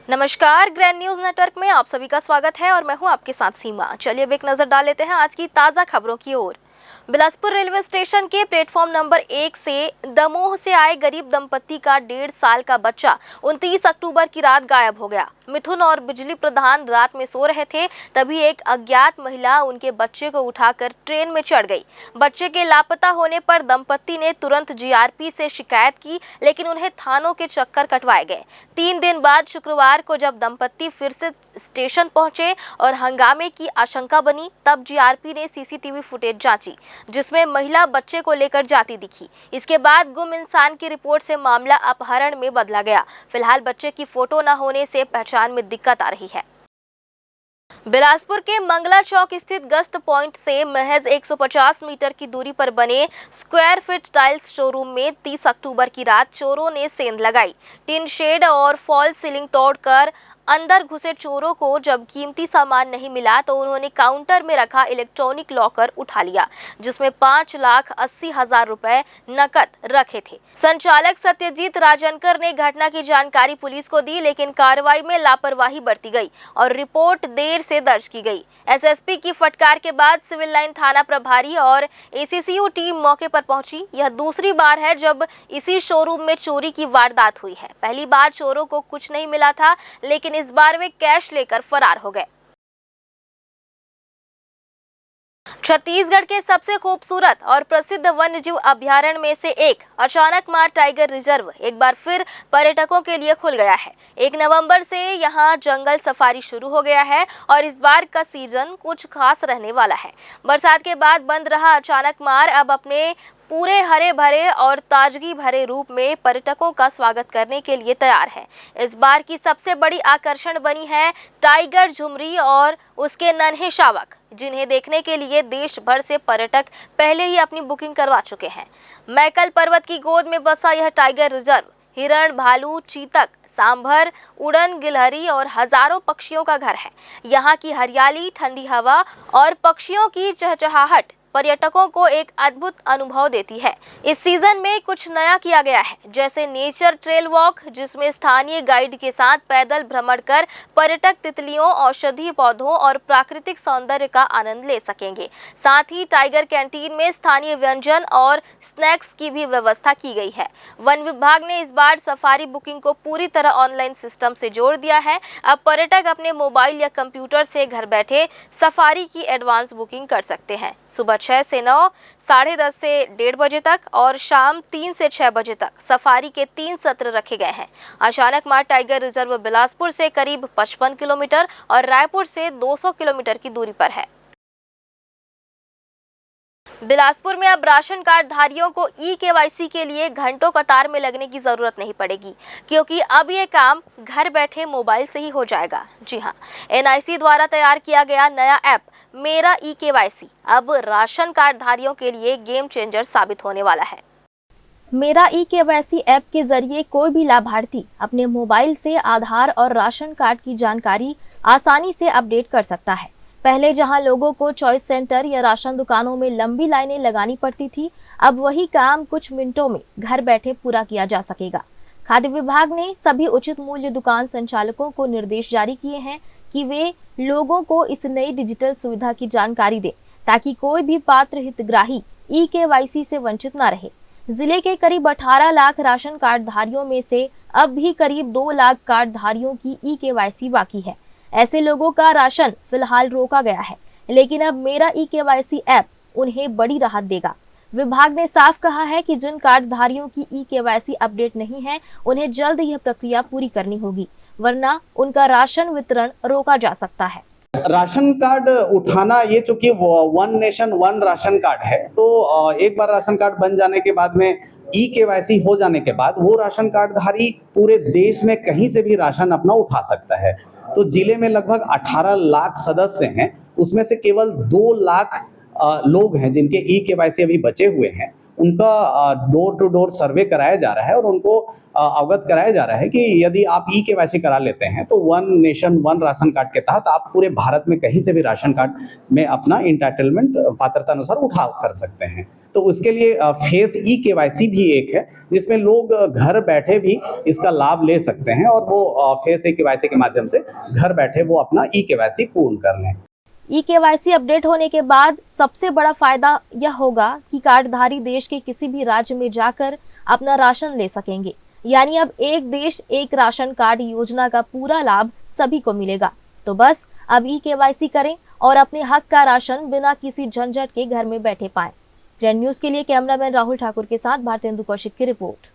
नमस्कार, grand news network में आप सभी का स्वागत है और मैं हूं आपके साथ सीमा। चलिए अब एक नजर डाल लेते हैं आज की ताजा खबरों की ओर। बिलासपुर रेलवे स्टेशन के प्लेटफॉर्म नंबर 1 से दमोह से आए गरीब दंपति का 1.5 साल का बच्चा 29 अक्टूबर की रात गायब हो गया। मिथुन और बिजली प्रधान रात में सो रहे थे, तभी एक अज्ञात महिला उनके बच्चे को उठाकर ट्रेन में चढ़ गई। बच्चे के लापता होने पर दंपति ने तुरंत जीआरपी से शिकायत की, लेकिन उन्हें थानों के चक्कर कटवाए गए। 3 दिन बाद शुक्रवार को जब दंपति फिर से स्टेशन पहुंचे और हंगामे की आशंका बनी, तब जीआरपी ने सीसीटीवी फुटेज जांची, जिसमें महिला बच्चे को लेकर जाती दिखी। इसके बाद गुम इंसान की रिपोर्ट से मामला अपहरण में बदला गया। फिलहाल बच्चे की फोटो न होने से पहचान में दिक्कत आ रही है। बिलासपुर के मंगला चौक स्थित गश्त पॉइंट से महज 150 मीटर की दूरी पर बने स्क्वायर फिट टाइल्स शोरूम में 30 अक्टूबर की रात चोरों ने सेंध लगाई। टिन शेड और फॉल सीलिंग तोड़कर अंदर घुसे चोरों को जब कीमती सामान नहीं मिला तो उन्होंने काउंटर में रखा इलेक्ट्रॉनिक लॉकर उठा लिया, जिसमें 5,80,000 रुपए नकद रखे थे। संचालक सत्यजीत राजनकर ने घटना की जानकारी पुलिस को दी, लेकिन कार्रवाई में लापरवाही बरती गई और रिपोर्ट देर से दर्ज की गई। एसएसपी की फटकार के बाद सिविल लाइन थाना प्रभारी और एसीसीयू टीम मौके पर पहुंची। यह दूसरी बार है जब इसी शोरूम में चोरी की वारदात हुई है। पहली बार चोरों को कुछ नहीं मिला था, लेकिन इस बार वे कैश लेकर फरार हो गए। छत्तीसगढ़ के सबसे खूबसूरत और प्रसिद्ध वन्यजीव अभयारण्य में से एक अचानकमार टाइगर रिजर्व एक बार फिर पर्यटकों के लिए खुल गया है। 1 नवंबर से यहां जंगल सफारी शुरू हो गया है और इस बार का सीजन कुछ खास रहने वाला है। बरसात के बाद बंद रहा अचानकमार अब अपने पूरे हरे भरे और ताजगी भरे रूप में पर्यटकों का स्वागत करने के लिए तैयार है। इस बार की सबसे बड़ी आकर्षण बनी है टाइगर झुमरी और उसके नन्हे शावक, जिन्हें देखने के लिए देश भर से पर्यटक पहले ही अपनी बुकिंग करवा चुके हैं। मैकल पर्वत की गोद में बसा यह टाइगर रिजर्व हिरण, भालू, चीतक, सांभर, उड़न, गिलहरी और हजारों पक्षियों का घर है। यहाँ की हरियाली, ठंडी हवा और पक्षियों की चहचहाहट पर्यटकों को एक अद्भुत अनुभव देती है। इस सीजन में कुछ नया किया गया है, जैसे नेचर ट्रेल वॉक, जिसमें स्थानीय गाइड के साथ पैदल भ्रमण कर पर्यटक तितलियों, औषधीय पौधों और प्राकृतिक सौंदर्य का आनंद ले सकेंगे। साथ ही टाइगर कैंटीन में स्थानीय व्यंजन और स्नैक्स की भी व्यवस्था की गई है। वन विभाग ने इस बार सफारी बुकिंग को पूरी तरह ऑनलाइन सिस्टम से जोड़ दिया है। अब पर्यटक अपने मोबाइल या कंप्यूटर से घर बैठे सफारी की एडवांस बुकिंग कर सकते हैं। सुबह 6 से 9, 10:30 से 1:30 बजे तक और शाम 3 से 6 बजे तक सफारी के 3 सत्र रखे गए हैं। अचानकमार टाइगर रिजर्व बिलासपुर से करीब 55 किलोमीटर और रायपुर से 200 किलोमीटर की दूरी पर है। बिलासपुर में अब राशन कार्ड धारियों को ई-केवाईसी के लिए घंटों कतार में लगने की जरूरत नहीं पड़ेगी, क्योंकि अब ये काम घर बैठे मोबाइल से ही हो जाएगा। जी हां, एनआईसी द्वारा तैयार किया गया नया ऐप मेरा ई-केवाईसी अब राशन कार्ड धारियों के लिए गेम चेंजर साबित होने वाला है। मेरा ई-केवाईसी ऐप के जरिए कोई भी लाभार्थी अपने मोबाइल से आधार और राशन कार्ड की जानकारी आसानी से अपडेट कर सकता है। पहले जहां लोगों को चॉइस सेंटर या राशन दुकानों में लंबी लाइनें लगानी पड़ती थी, अब वही काम कुछ मिनटों में घर बैठे पूरा किया जा सकेगा। खाद्य विभाग ने सभी उचित मूल्य दुकान संचालकों को निर्देश जारी किए हैं कि वे लोगों को इस नई डिजिटल सुविधा की जानकारी दें, ताकि कोई भी पात्र हितग्राही ई-केवाईसी से वंचित न रहे। जिले के करीब 18 लाख राशन कार्ड धारियों में से अब भी करीब 2 लाख कार्ड धारियों की ई-केवाईसी बाकी है। ऐसे लोगों का राशन फिलहाल रोका गया है, लेकिन अब मेरा ई-केवाईसी ऐप उन्हें बड़ी राहत देगा। विभाग ने साफ कहा है कि जिन कार्डधारियों की ई-केवाईसी अपडेट नहीं है, उन्हें जल्द यह प्रक्रिया पूरी करनी होगी, वरना उनका राशन वितरण रोका जा सकता है। राशन कार्ड उठाना, ये चूंकि one nation one ration card है, तो एक बार राशन कार्ड बन जाने के बाद में ई-केवाईसी हो जाने के बाद वो राशन कार्डधारी पूरे देश में कहीं से भी राशन अपना उठा सकता है। तो जिले में लगभग 18 लाख सदस्य हैं, उसमें से केवल 2 लाख लोग हैं जिनके ई-केवाईसी अभी बचे हुए हैं। उनका डोर टू डोर सर्वे कराया जा रहा है और उनको अवगत कराया जा रहा है कि यदि आप ई-केवाईसी करा लेते हैं तो one nation one ration card के तहत आप पूरे भारत में कहीं से भी राशन कार्ड में अपना इंटाइटलमेंट पात्रता अनुसार उठा कर सकते हैं। तो उसके लिए फेस ई-केवाईसी भी एक है जिसमें लोग घर बैठे भी इसका लाभ ले सकते हैं और वो फेस ई-केवाईसी के माध्यम से घर बैठे वो अपना ई-केवाईसी पूर्ण कर लें। ई-केवाईसी अपडेट होने के बाद सबसे बड़ा फायदा यह होगा कि कार्डधारी देश के किसी भी राज्य में जाकर अपना राशन ले सकेंगे। यानी अब एक देश एक राशन कार्ड योजना का पूरा लाभ सभी को मिलेगा। तो बस अब ई-केवाईसी करें और अपने हक का राशन बिना किसी झंझट के घर में बैठे पाएं। ग्रैंड न्यूज के लिए कैमरामैन राहुल ठाकुर के साथ भारतेंदु कौशिक की रिपोर्ट।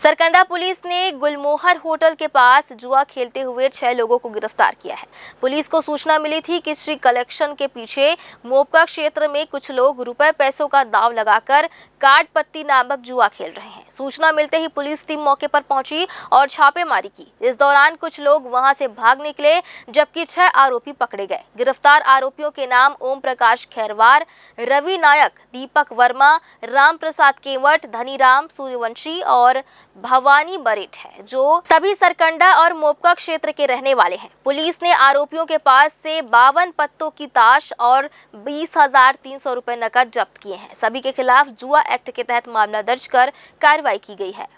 सरकंडा पुलिस ने गुलमोहर होटल के पास जुआ खेलते हुए 6 लोगों को गिरफ्तार किया है। पुलिस को सूचना मिली थी कि श्री कलेक्शन के पीछे मोपका क्षेत्र में कुछ लोग रुपए पैसों का दाव लगाकर कार्ड पत्ती नामक जुआ खेल रहे हैं। सूचना मिलते ही पुलिस टीम मौके पर पहुंची और छापेमारी की। इस दौरान कुछ लोग वहां से भाग निकले जबकि 6 आरोपी पकड़े गए। गिरफ्तार आरोपियों के नाम ओम प्रकाश खैरवार, रवि नायक, दीपक वर्मा, राम प्रसाद केवट, धनीराम सूर्यवंशी और भवानी बरेट है, जो सभी सरकंडा और मोपका क्षेत्र के रहने वाले हैं। पुलिस ने आरोपियों के पास से 52 पत्तों की ताश और 20,300 रुपए नकद जब्त किए हैं। सभी के खिलाफ जुआ एक्ट के तहत मामला दर्ज कर कार्रवाई की गई है।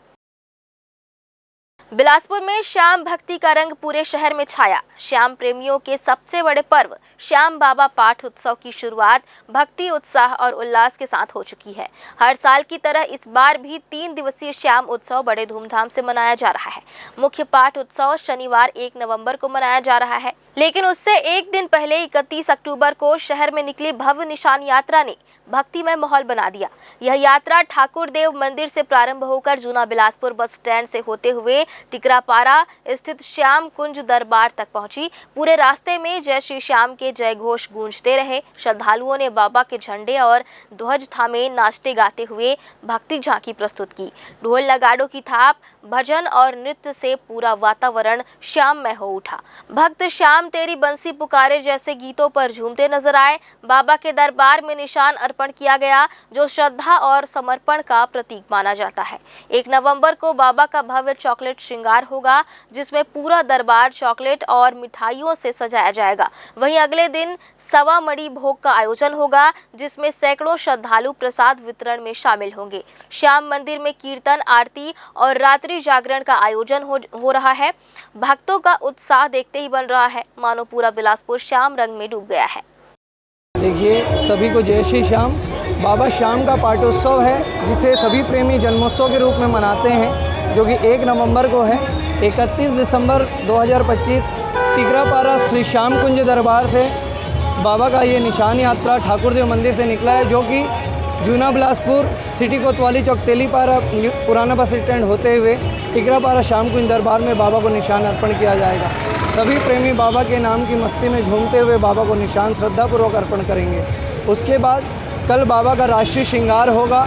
बिलासपुर में श्याम भक्ति का रंग पूरे शहर में छाया। श्याम प्रेमियों के सबसे बड़े पर्व श्याम बाबा पाठ उत्सव की शुरुआत भक्ति, उत्साह और उल्लास के साथ हो चुकी है। हर साल की तरह इस बार भी 3 दिवसीय श्याम उत्सव बड़े धूमधाम से मनाया जा रहा है। मुख्य पाठ उत्सव शनिवार 1 नवंबर को मनाया जा रहा है, लेकिन उससे एक दिन पहले 31 अक्टूबर को शहर में निकली भव्य निशान यात्रा ने भक्तिमय माहौल बना दिया। यह यात्रा ठाकुर देव मंदिर से प्रारंभ होकर जूना बिलासपुर बस स्टैंड से होते हुए टिकरापारा स्थित श्याम कुंज दरबार तक पहुंची। पूरे रास्ते में जय श्री श्याम के जय घोष गूंजते रहे। श्रद्धालुओं ने बाबा के झंडे और ध्वज थामे नाचते गाते हुए भक्ति झांकी प्रस्तुत की। ढोल नगाड़ों की थाप, भजन और नृत्य से पूरा वातावरण श्याममय हो उठा। भक्त श्याम तेरी बंसी पुकारे जैसे गीतों पर झूमते नजर आए। बाबा के दरबार में निशान अर्पण किया गया, जो श्रद्धा और समर्पण का प्रतीक माना जाता है। 1 नवंबर को बाबा का भव्य चॉकलेट श्रृंगार होगा, जिसमें पूरा दरबार चॉकलेट और मिठाइयों से सजाया जाएगा। वहीं अगले दिन सवा मड़ी भोग का आयोजन होगा, जिसमें सैकड़ों श्रद्धालु प्रसाद वितरण में शामिल होंगे। श्याम मंदिर में कीर्तन, आरती और रात्रि जागरण का आयोजन हो रहा है। भक्तों का उत्साह देखते ही बन रहा है मानो पूरा बिलासपुर श्याम रंग में डूब गया है। देखिए, सभी को जय श्री श्याम। बाबा श्याम का पाठोत्सव है, जिसे सभी प्रेमी जन्मोत्सव के रूप में मनाते हैं, जो कि 1 नवंबर को है। 31 दिसंबर 2025 टिकरापारा श्री श्याम कुंज दरबार से बाबा का ये निशान यात्रा ठाकुर देव मंदिर से निकला है, जो कि जूना बिलासपुर सिटी कोतवाली चौक तेलीपारा पुराना बस स्टैंड होते हुए टिकरापारा श्याम कुंज दरबार में बाबा को निशान अर्पण किया जाएगा। सभी प्रेमी बाबा के नाम की मस्ती में झूमते हुए बाबा को निशान श्रद्धापूर्वक अर्पण करेंगे। उसके बाद कल बाबा का राष्ट्रीय श्रृंगार होगा,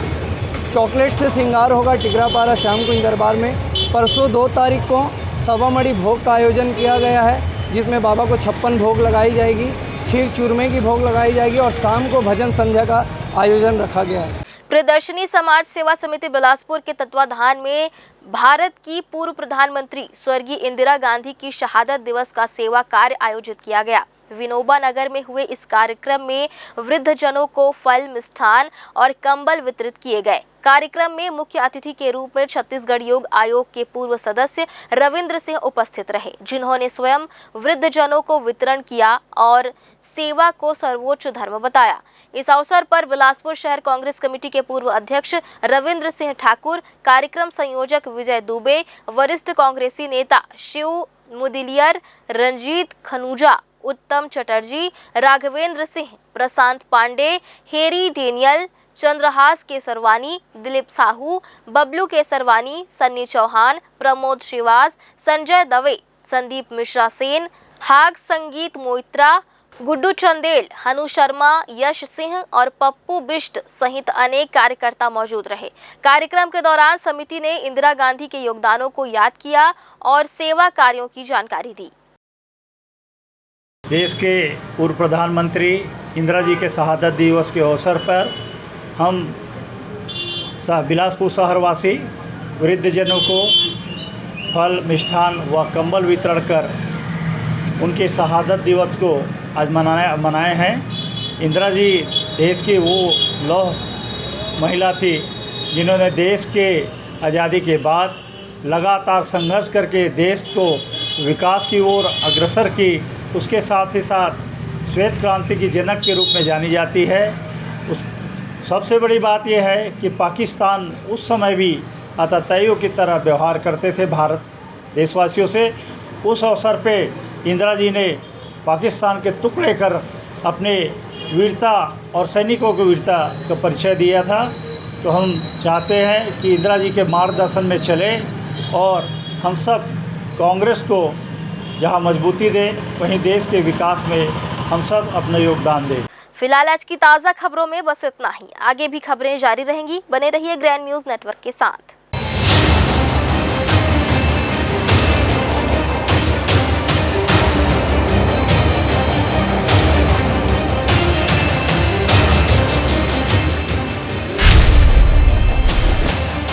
चॉकलेट से श्रृंगार होगा टिकरापारा श्याम कुंज दरबार में। परसों 2 तारीख को सवा मड़ी भोग का आयोजन किया गया है, जिसमें बाबा को 56 भोग लगाई जाएगी, खीर चूरमे की भोग लगाई जाएगी और शाम को भजन संध्या का आयोजन रखा गया है। प्रियदर्शनी समाज सेवा समिति बिलासपुर के तत्वाधान में भारत की पूर्व प्रधानमंत्री स्वर्गीय इंदिरा गांधी की शहादत दिवस का सेवा कार्य आयोजित किया गया। विनोबा नगर में हुए इस कार्यक्रम में वृद्धजनों को फल, मिष्ठान और कंबल वितरित किए गए। कार्यक्रम में मुख्य अतिथि के रूप में छत्तीसगढ़ योग आयोग के पूर्व सदस्य रविंद्र सिंह उपस्थित रहे, जिन्होंने स्वयं वृद्धजनों को वितरण किया और सेवा को सर्वोच्च धर्म बताया। इस अवसर पर बिलासपुर शहर कांग्रेस कमेटी के पूर्व अध्यक्ष रविंद्र सिंह ठाकुर, कार्यक्रम संयोजक विजय दुबे, वरिष्ठ कांग्रेसी नेता शिव मुदिलियर, रंजीत खनूजा, उत्तम चटर्जी, राघवेंद्र सिंह, प्रशांत पांडे, हेरी डेनियल, चंद्रहास केसरवानी, दिलीप साहू, बबलू केसरवानी, सन्नी चौहान, प्रमोद श्रीवास, संजय दवे, संदीप मिश्रा सेन, हाग संगीत मोइत्रा, गुड्डू चंदेल, हनु शर्मा, यश सिंह और पप्पू बिष्ट सहित अनेक कार्यकर्ता मौजूद रहे। कार्यक्रम के दौरान समिति ने इंदिरा गांधी के योगदानों को याद किया और सेवा कार्यों की जानकारी दी। देश के पूर्व प्रधानमंत्री इंदिरा जी के शहादत दिवस के अवसर पर हम बिलासपुर शहरवासी वृद्धजनों को फल, मिष्ठान व कंबल वितरण कर उनके शहादत दिवस को आज मनाए हैं। इंदिरा जी देश की वो लौह महिला थी जिन्होंने देश के आज़ादी के बाद लगातार संघर्ष करके देश को विकास की ओर अग्रसर की। उसके साथ ही साथ श्वेत क्रांति की जनक के रूप में जानी जाती है। सबसे बड़ी बात यह है कि पाकिस्तान उस समय भी आतताइयों की तरह व्यवहार करते थे भारत देशवासियों से। उस अवसर पे इंदिरा जी ने पाकिस्तान के टुकड़े कर अपने वीरता और सैनिकों की वीरता का परिचय दिया था। तो हम चाहते हैं कि इंदिरा जी के मार्गदर्शन में चले और हम सब कांग्रेस को जहां मजबूती दें, वहीं देश के विकास में हम सब अपना योगदान दें। फिलहाल आज की ताज़ा खबरों में बस इतना ही। आगे भी खबरें जारी रहेंगी। बने रहिए ग्रैंड न्यूज़ नेटवर्क के साथ।